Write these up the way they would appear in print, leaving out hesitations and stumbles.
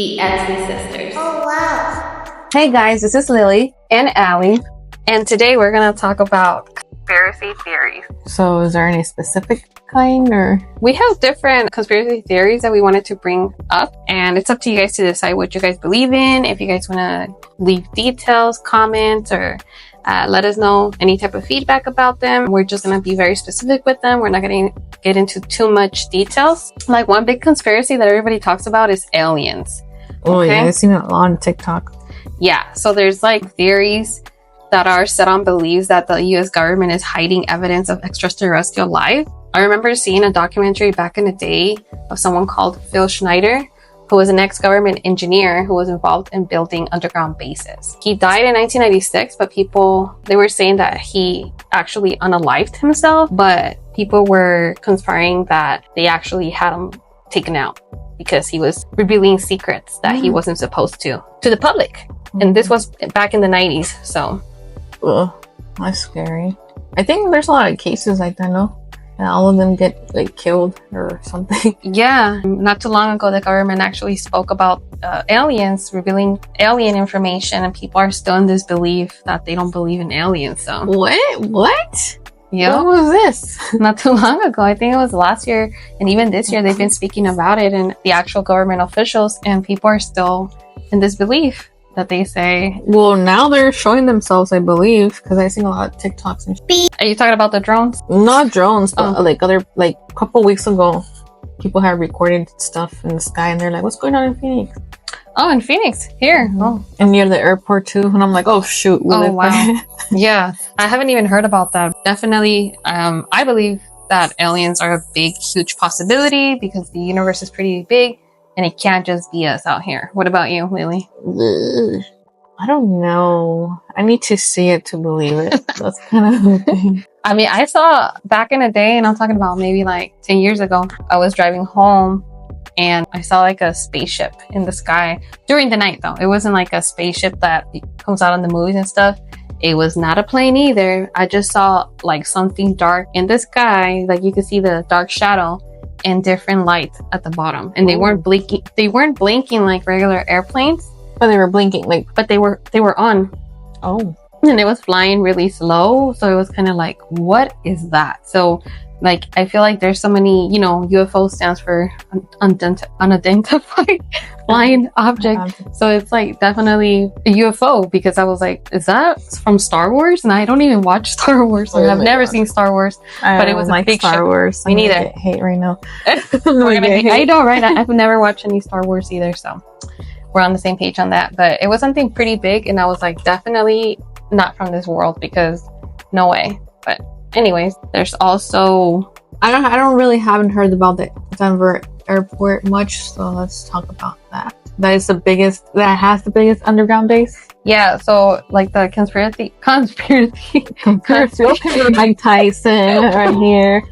the Etsy sisters. Oh, wow. Hey guys, this is Lily And Allie. And today we're going to talk about conspiracy theories. So is there any specific kind or? We have different conspiracy theories that we wanted to bring up, and it's up to you guys to decide what you guys believe in. If you guys want to leave details, comments, or let us know any type of feedback about them. We're just going to be very specific with them. We're not going to get into too much details. Like one big conspiracy that everybody talks about is aliens. Oh yeah, I've seen it a lot on TikTok. Yeah, so there's like theories that are set on beliefs that the US government is hiding evidence of extraterrestrial life. I remember seeing a documentary back in the day of someone called Phil Schneider, who was an ex-government engineer who was involved in building underground bases. He died in 1996, but they were saying that he actually unalived himself, but people were conspiring that they actually had him taken out because he was revealing secrets that he wasn't supposed to the public. And this was back in the 90s, so. Ugh, that's scary. I think there's a lot of cases like that, no? And all of them get like killed or something. Yeah, not too long ago, the government actually spoke about aliens, revealing alien information, and people are still in this belief that they don't believe in aliens, so. What? Yeah. What was this? Not too long ago. I think it was last year, and even this year, they've been speaking about it, and the actual government officials, and people are still in this belief that they say. Well, now they're showing themselves, I believe, because I've seen a lot of TikToks and Are you talking about the drones? not drones, but like a couple weeks ago, people had recorded stuff in the sky, and they're like, "What's going on in Phoenix?" Oh, in Phoenix, here. Oh, And near the airport too. And I'm like, "Oh shoot!" oh wow. Yeah, I haven't even heard about that. Definitely, I believe that aliens are a big, huge possibility because the universe is pretty big. And it can't just be us out here. What about you, Lily? I don't know. I need to see it to believe it. That's kind of the thing. I mean, I saw back in the day, and I'm talking about maybe like 10 years ago, I was driving home and I saw like a spaceship in the sky during the night though. It wasn't like a spaceship that comes out in the movies and stuff. It was not a plane either. I just saw like something dark in the sky. Like you could see the dark shadow and different lights at the bottom, and they weren't blinking like regular airplanes, But they were blinking, like, but they were on, oh. and it was flying really slow, so it was kind of like, what is that? So like I feel like there's so many, UFO stands for unidentified flying object, so it's like definitely a UFO, because I was like, is that from Star Wars? And I don't even watch Star Wars, so I've never seen Star Wars, but it was like a big Star ship. Wars. Me neither. Get hate right now. I know, right? I've never watched any Star Wars either, so we're on the same page on that. But it was something pretty big, and I was like, definitely not from this world, because no way. But anyways, there's also, I haven't heard about the Denver airport much, so let's talk about that. That has the biggest underground base. yeah, so like the conspiracy Mike Tyson right here.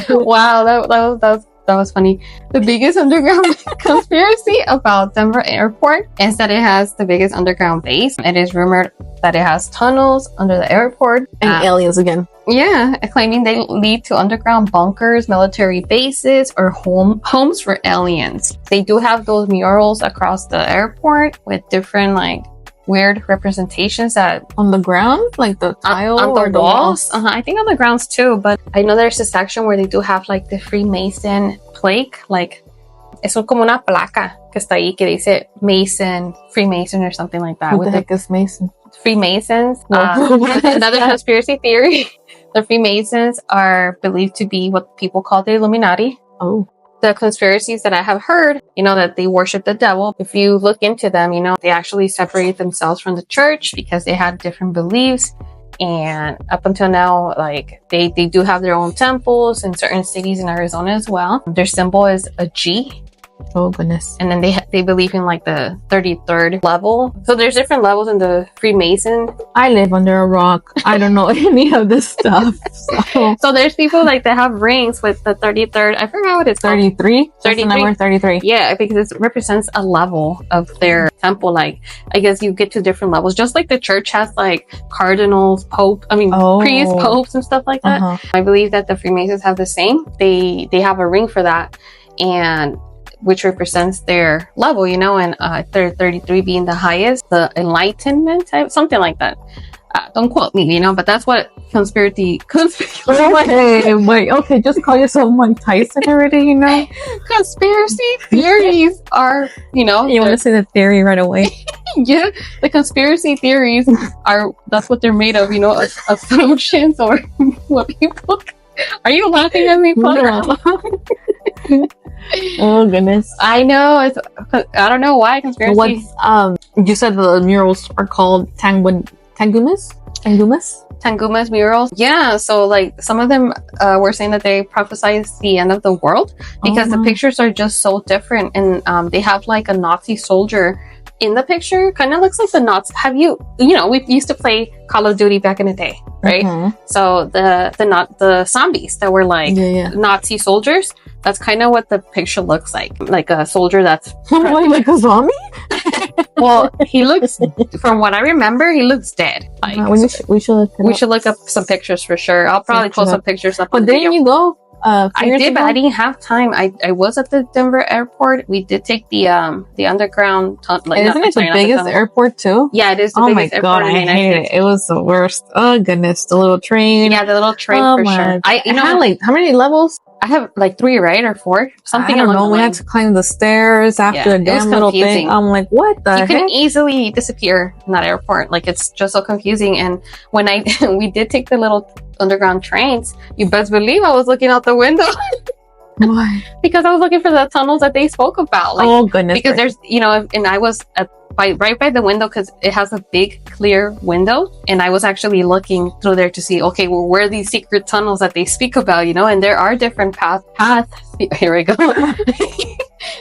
wow, that was funny. The biggest underground conspiracy about Denver airport is that it has the biggest underground base. It is rumored that it has tunnels under the airport. And aliens again. Yeah, claiming they lead to underground bunkers, military bases, or homes for aliens. They do have those murals across the airport with different like weird representations that On the ground? Like the tile on or the walls. I think on the grounds too, but I know there's a section where they do have like the Freemason plaque, like es como una placa que está ahí que dice Mason, Freemason or something like that. What the heck is Mason? Freemasons. Oh. Another conspiracy theory. The Freemasons are believed to be what people call the Illuminati. Oh. The conspiracies that I have heard, that they worship the devil. If you look into them, they actually separate themselves from the church because they had different beliefs. And up until now, like they do have their own temples in certain cities in Arizona as well. Their symbol is a G. Oh goodness. And then they believe in like the 33rd level. So there's different levels in the Freemason. I live under a rock. I don't know any of this stuff. So there's people like that have rings with the 33rd. I forgot what it's called. 33? 33? Number 33. Yeah, because it represents a level of their temple. Like, I guess you get to different levels. Just like the church has like cardinals, priests, popes, and stuff like that. Uh-huh. I believe that the Freemasons have the same. They have a ring for that. And which represents their level, you know, and 33 being the highest, the enlightenment type, something like that. Don't quote me, you know, but that's what conspiracy wait, okay, just call yourself Mike Tyson already, you know? Conspiracy theories are, you know, you want to say the theory right away? Yeah, the conspiracy theories are, that's what they're made of, you know, assumptions or what people. Are you laughing at me? Oh goodness. I know, I don't know why conspiracy. What's you said the murals are called Tangumas murals? Yeah, so like some of them were saying that they prophesize the end of the world because the pictures are just so different, and they have like a Nazi soldier in the picture. Kind of looks like the Nazi. Have you know, we used to play Call of Duty back in the day, right? So the zombies that were like Nazi soldiers, that's kind of what the picture looks like a soldier that's like a zombie. Well, he looks, from what I remember, he looks dead. Like, we should look up some pictures for sure. I'll probably post some pictures up. But didn't you go? I did, but I didn't have time. I was at the Denver airport. We did take the underground. Isn't it the biggest airport too? Yeah, it is the biggest airport in the United States. It was the worst. Oh goodness, the little train. Yeah, the little train for sure. Like how many levels? I have like 3, right, or 4, something. I don't know. We had to climb the stairs after the damn little thing. I'm like, what the heck? You can easily disappear in that airport. Like, it's just so confusing. And when we did take the little underground trains, you best believe I was looking out the window. Why? Because I was looking for the tunnels that they spoke about. Like, oh goodness! Because there's, you know, and I was right by the window because it has a big clear window, and I was actually looking through there to see, okay, well, where are these secret tunnels that they speak about, you know? And there are different paths. Here we go.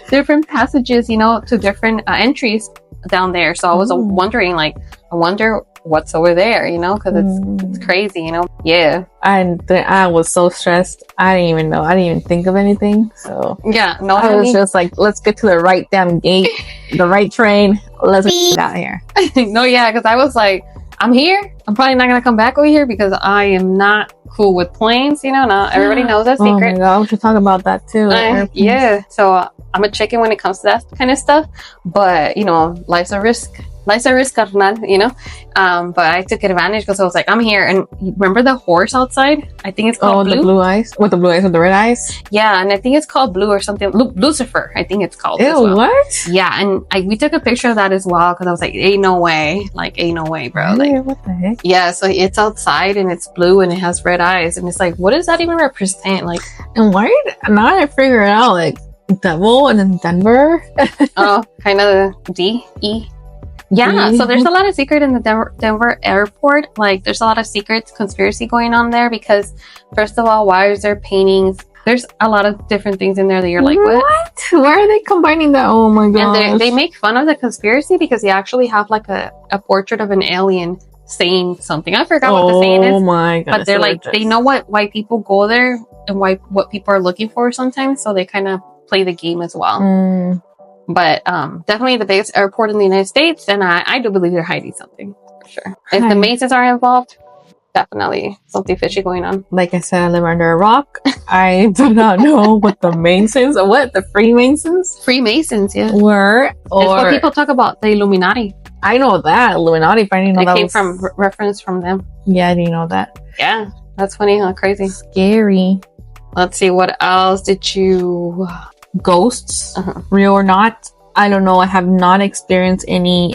Different passages, you know, to different entries down there. So I was wondering, like, I wonder what's over there, you know, because it's crazy, you know. Yeah. And I was so stressed. I didn't even know. I didn't even think of anything. So yeah, no, I was just like, let's get to the right damn gate, the right train. Let's get out of here. No, yeah, because I was like, I'm here. I'm probably not gonna come back over here because I am not cool with planes. You know, not everybody knows that secret. Oh my god, we should talk about that too. Yeah. So I'm a chicken when it comes to that kind of stuff. But you know, life's a risk. Life's a risk, carnal, you know? But I took advantage because I was like, I'm here. And remember the horse outside? I think it's called Blue. The blue eyes? With the blue eyes with the red eyes? Yeah, and I think it's called Blue or something. Lucifer, I think it's called. Ew, as well. What? Yeah, and we took a picture of that as well because I was like, ain't no way. Like, ain't no way, bro. Really? Like, what the heck? Yeah, so it's outside and it's blue and it has red eyes. And it's like, what does that even represent? Like, and why? Now I figure it out, like, devil and then Denver. Oh, kind of D-E. Yeah, so there's a lot of secret in the Denver airport. Like, there's a lot of secrets, conspiracy going on there because, first of all, why is there paintings? There's a lot of different things in there that you're like, what? Why are they combining that? Oh my god! And they make fun of the conspiracy because they actually have like a portrait of an alien saying something. I forgot what the saying is. Oh my god! But they're like, they know why people go there and what people are looking for sometimes, so they kind of play the game as well. But definitely the biggest airport in the United States, and I do believe they're hiding something for sure. If the Masons are involved, definitely something fishy going on. Like I said, I live under a rock. I do not know what the Masons, what the Freemasons, yeah, were. Or what people talk about, the Illuminati. I know that Illuminati, but I didn't know that came from reference from them. Yeah, I didn't know that. Yeah, that's funny, huh? Crazy, scary. Let's see, what else did you? Ghosts, real or not, I don't know. I have not experienced any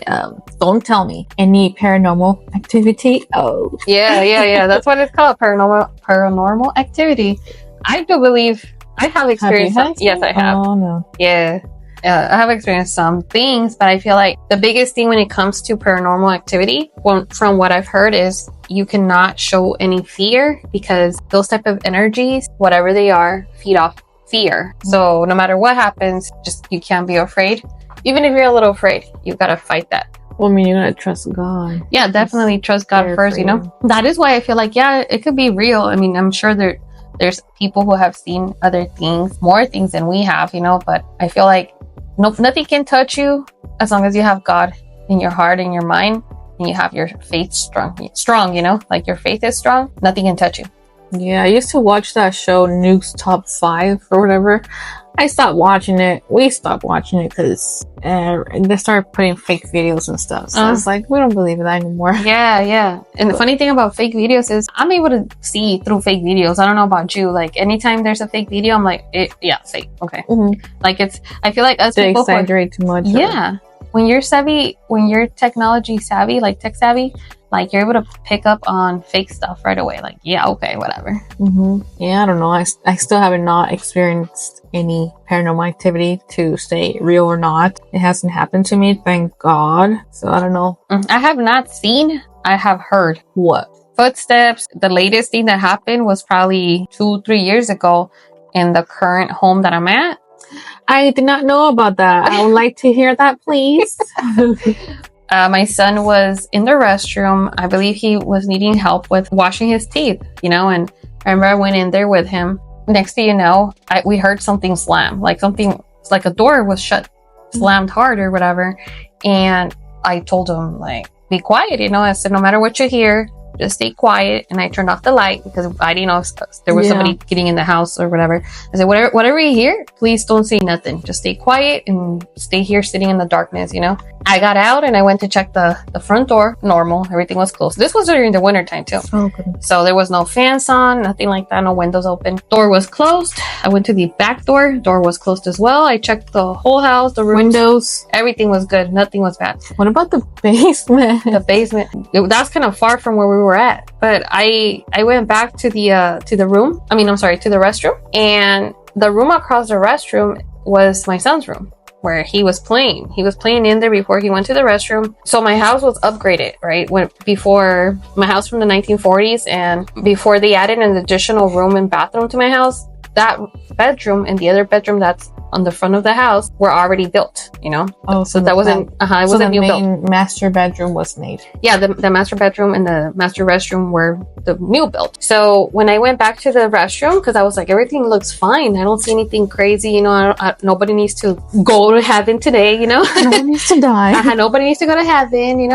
don't tell me any paranormal activity. Oh yeah, that's what it's called, paranormal activity. I do believe I have experienced some. Yes, I have. Oh no. Yeah, I have experienced some things, but I feel like the biggest thing when it comes to paranormal activity, from what I've heard, is you cannot show any fear because those type of energies, whatever they are, feed off fear. So no matter what happens, just you can't be afraid. Even if you're a little afraid, you've got to fight that. Well, I mean, you gotta trust God. Yeah, definitely trust God first, you know? That is why I feel like, yeah, it could be real. I mean, I'm sure there's people who have seen other things, more things than we have, you know? But I feel like nothing can touch you as long as you have God in your heart and your mind and you have your faith strong, you know? Like your faith is strong, nothing can touch you. Yeah, I used to watch that show Nuke's Top 5 or whatever, I stopped watching it. We stopped watching it because they started putting fake videos and stuff. So I was like, we don't believe that anymore. Yeah. And the funny thing about fake videos is I'm able to see through fake videos. I don't know about you. Like anytime there's a fake video, I'm like, fake. Okay. Mm-hmm. Like I feel like us they people exaggerate too much. Yeah. When you're savvy, when you're technology savvy, like tech savvy, like you're able to pick up on fake stuff right away. Like, yeah, okay, whatever. Mm-hmm. Yeah, I don't know. I still haven't not experienced any paranormal activity to say real or not. It hasn't happened to me, thank God. So I don't know. I have not seen. I have heard. What? Footsteps. The latest thing that happened was probably 2-3 years ago in the current home that I'm at. I did not know about that. I would like to hear that, please. My son was in the restroom. I believe he was needing help with washing his teeth, and I remember I went in there with him. Next thing you know, we heard something slam, like a door was shut, slammed hard or whatever. And I told him, like, be quiet, I said, no matter what you hear, just stay quiet. And I turned off the light because I didn't know if there was somebody getting in the house or whatever. I said, whatever you hear, please don't say nothing. Just stay quiet and stay here sitting in the darkness, I got out and I went to check the front door. Normal. Everything was closed. This was during the winter time too. Oh, goodness. So there was no fans on, nothing like that. No windows open. Door was closed. I went to the back door. Door was closed as well. I checked the whole house, the rooms. Windows. Everything was good. Nothing was bad. What about the basement? The basement. That's kind of far from where we were at. But I went back to the room. To the restroom. And the room across the restroom was my son's room, where he was playing. He was playing in there before he went to the restroom. So my house was upgraded, right? Before my house from the 1940s, and before they added an additional room and bathroom to my house, that bedroom and the other bedroom that's on the front of the house were already built, Oh, so that wasn't, it wasn't new built. The main master bedroom was made. Yeah, the master bedroom and the master restroom were the new built. So when I went back to the restroom, because I was like, everything looks fine. I don't see anything crazy, nobody needs to go to heaven today, No one needs to die. Nobody needs to go to heaven,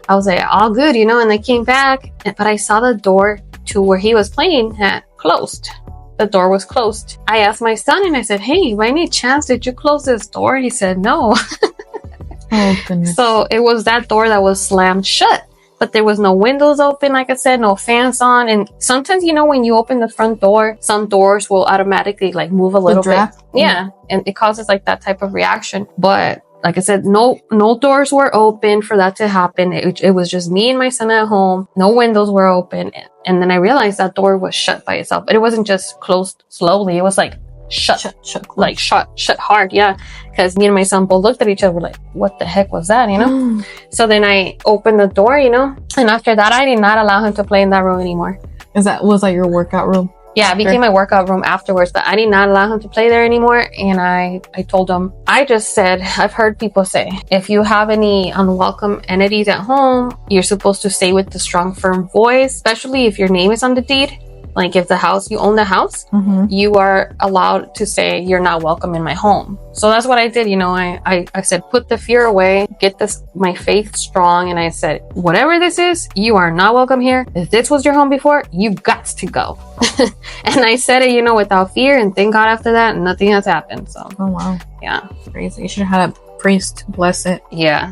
I was like, all good, and I came back, but I saw the door to where he was playing had closed. The door was closed. I asked my son and I said, hey, by any chance, did you close this door? He said, no. Oh, goodness. So it was that door that was slammed shut, but there was no windows open, like I said, no fans on. And sometimes, when you open the front door, some doors will automatically like move a little bit. Yeah. And it causes like that type of reaction. But like I said, no doors were open for that to happen. It was just me and my son at home. No windows were open. And then I realized that door was shut by itself. But it wasn't just closed slowly. It was like shut hard. Yeah. Because me and my son both looked at each other like, what the heck was that, So then I opened the door, and after that, I did not allow him to play in that room anymore. Was that your workout room? Yeah, it became my workout room afterwards, but I did not allow him to play there anymore. And I told him, I just said, I've heard people say, if you have any unwelcome entities at home, you're supposed to say with the strong, firm voice, especially if your name is on the deed. Like if you own the house, you are allowed to say you're not welcome in my home. So that's what I did. I said, put the fear away, get my faith strong. And I said, whatever this is, you are not welcome here. If this was your home before, you got to go. And I said it, without fear. And thank God after that, nothing has happened. So, oh, wow. Yeah. Crazy. You should have had a priest bless it. Yeah.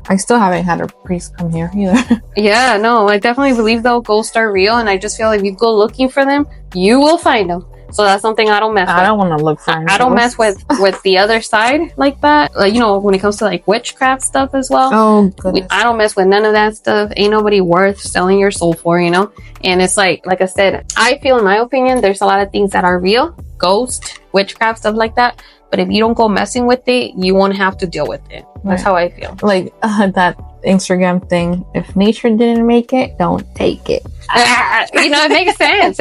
I still haven't had a priest come here either. Yeah, no, I definitely believe though ghosts are real, and I just feel like if you go looking for them, you will find them. So that's something I don't mess with. I don't want to look for them. I don't mess with the other side like that. Like, when it comes to like witchcraft stuff as well. Oh, goodness. I don't mess with none of that stuff. Ain't nobody worth selling your soul for, And it's like I said, I feel in my opinion, there's a lot of things that are real, ghost, witchcraft, stuff like that. But if you don't go messing with it, you won't have to deal with it. That's how I feel. Like that Instagram thing. If nature didn't make it, don't take it. It makes sense.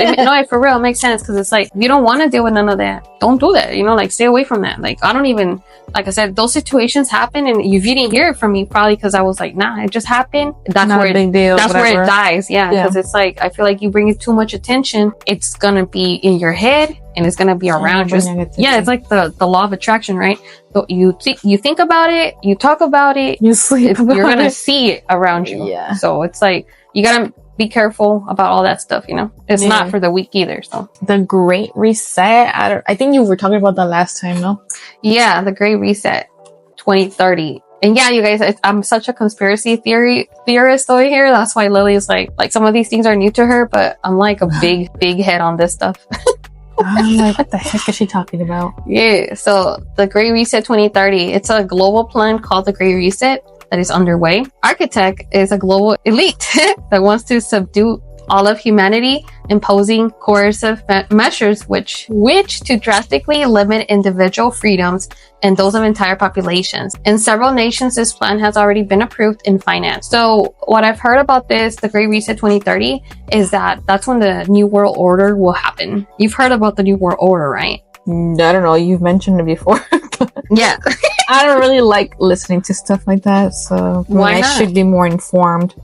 For real, it makes sense. Because it's like, if you don't want to deal with none of that, don't do that. Stay away from that. Like, I don't even, like I said, those situations happen. And if you didn't hear it from me, probably because I was like, nah, it just happened. That's not a big deal. That's where it dies. Yeah. Because it's like, I feel like you bring it too much attention, it's going to be in your head. And it's going to be around you. Yeah, it's like the law of attraction, right? So you think about it, you talk about it, you sleep about you're going to see it around you. Yeah. So it's like, you got to be careful about all that stuff, you know? It's Yeah. not for the weak either, so. The Great Reset. I think you were talking about that last time, no? Yeah, the Great Reset 2030. And yeah, you guys, I'm such a conspiracy theorist over here. That's why Lily is like some of these things are new to her, but I'm like a big head on this stuff. I'm like, what the heck is she talking about? Yeah, so the Great Reset 2030, it's a global plan called the Great Reset that is underway. Architect is a global elite that wants to subdue all of humanity, imposing coercive measures which to drastically limit individual freedoms and those of entire populations. In several nations, this plan has already been approved and financed. So what I've heard about this, the Great Reset 2030, is that's when the New World Order will happen. You've heard about the New World Order, right? I don't know. You've mentioned it before. Yeah. I don't really like listening to stuff like that, so Why I not? should be more informed.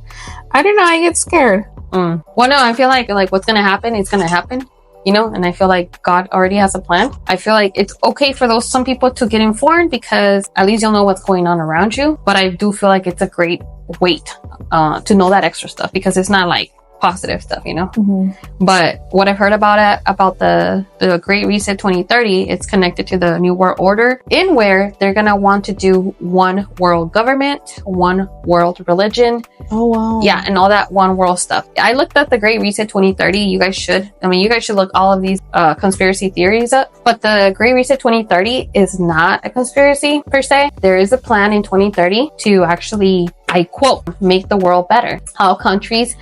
I don't know. I get scared. Well, no, I feel like what's gonna happen is gonna happen, you know, and I feel like God already has a plan. I feel like it's okay for some people to get informed because at least you'll know what's going on around you. But I do feel like it's a great weight to know that extra stuff because it's not like positive stuff, you know. Mm-hmm. But what I've heard about the Great Reset 2030, it's connected to the New World Order, in where they're gonna want to do one world government, one world religion, Oh wow. yeah, and all that one world stuff. I looked at the Great Reset 2030. You guys should look all of these conspiracy theories up. But the Great Reset 2030 is not a conspiracy per se. There is a plan in 2030 to actually, I quote, make the world better. All countries,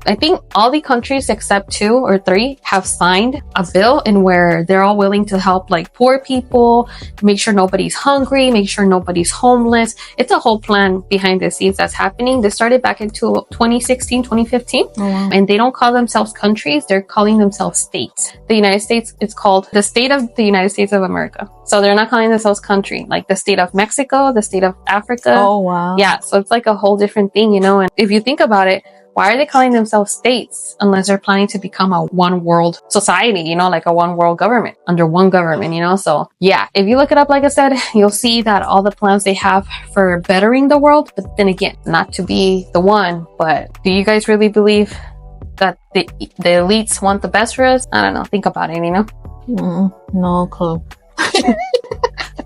I think all the countries except 2 or 3 have signed a bill in where they're all willing to help like poor people, make sure nobody's hungry, make sure nobody's homeless. It's a whole plan behind the scenes that's happening. This started back into 2016, 2015. Oh, wow. And they don't call themselves countries, they're calling themselves states. The United States, it's called the state of the United States of America. So they're not calling themselves country, like the state of Mexico, the state of Africa. Oh wow. Yeah, so it's like a whole different thing, you know. And if you think about it, why are they calling themselves states unless they're planning to become a one world society, you know, like a one world government under one government, you know? So yeah, if you look it up, like I said, you'll see that all the plans they have for bettering the world, but then again, not to be the one, but do you guys really believe that the elites want the best for us? I don't know. Think about it, you know? No clue.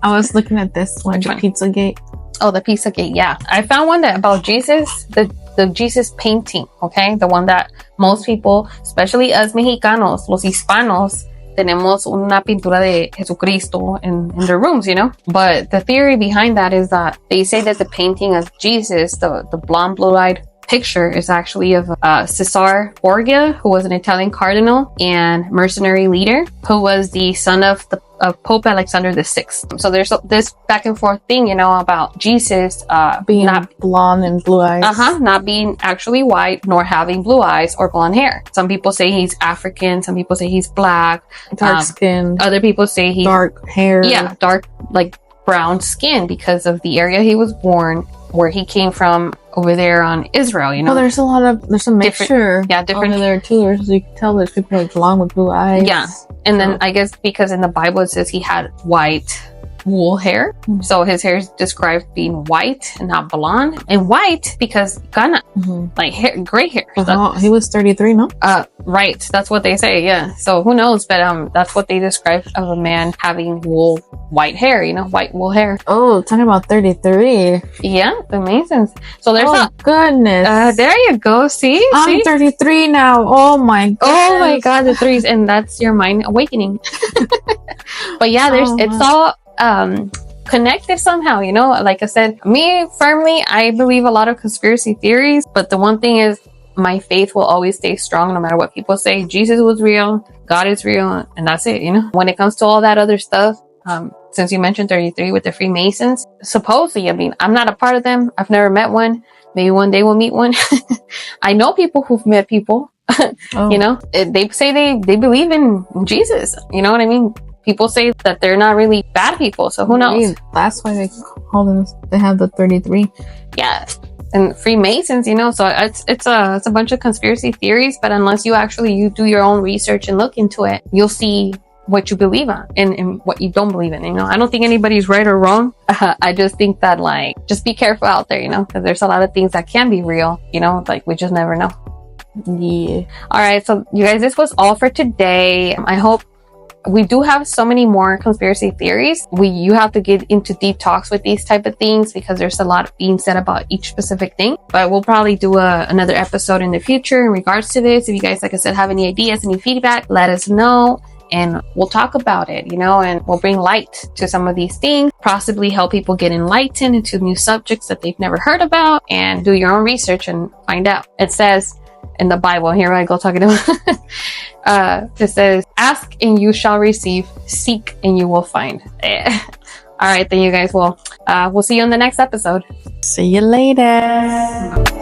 I was looking at this one, Which one? Pizzagate. Oh, the Pizzagate, yeah. I found one that about Jesus, the Jesus painting, okay? The one that most people, especially us Mexicanos, los hispanos, tenemos una pintura de Jesucristo in their rooms, you know? But the theory behind that is that they say that the painting of Jesus, the blonde, blue-eyed picture, is actually of Cesare Borgia, who was an Italian cardinal and mercenary leader, who was the son of Pope Alexander VI. So there's this back and forth thing, you know, about Jesus Being not blonde and blue eyes. not being actually white nor having blue eyes or blonde hair. Some people say he's African, some people say he's black, Dark skin. other people say he's Dark hair. yeah, dark, like brown skin because of the area he was born, where he came from over there on Israel, you know. Well, there's a mixture. different- over there too. So you can tell there's people like blonde with blue eyes. Yeah. And then I guess because in the Bible it says he had white wool hair. So his hair is described being white and not blonde. And white because Ghana, like hair, gray hair. He was 33, no? Right. That's what they say. Yeah. So who knows? But that's what they describe of a man having wool, white hair, you know, white wool hair. Oh, talking about 33. Yeah. The Masons. So there's goodness. there you go. See? I'm 33 now. Oh my god. Oh my god, the threes, and that's your mind awakening. But yeah, it's all connected somehow, you know. Like I said, me firmly, I believe a lot of conspiracy theories, but the one thing is my faith will always stay strong no matter what people say. Jesus was real, God is real, and that's it, you know. When it comes to all that other stuff, since you mentioned 33 with the Freemasons, supposedly, I mean, I'm not a part of them. I've never met one. Maybe one day we'll meet one. I know people who've met people. You know, they say they believe in Jesus. You know what I mean? People say that they're not really bad people. So who knows? That's why they call them. They have the 33. Yeah, and Freemasons. You know, so it's a bunch of conspiracy theories. But unless you do your own research and look into it, you'll see what you believe on and what you don't believe in. You know, I don't think anybody's right or wrong. I just think that like, just be careful out there, you know, because there's a lot of things that can be real, you know, like we just never know. Yeah. All right. So you guys, this was all for today. I hope we do have so many more conspiracy theories. You have to get into deep talks with these type of things because there's a lot being said about each specific thing. But we'll probably do another episode in the future in regards to this. If you guys, like I said, have any ideas, any feedback, let us know and we'll talk about it, you know, and we'll bring light to some of these things, possibly help people get enlightened into new subjects that they've never heard about, and do your own research and find out. It says in the Bible, here I go talking about it says, ask and you shall receive, seek and you will find. All right, then you guys will we'll see you on the next episode. See you later.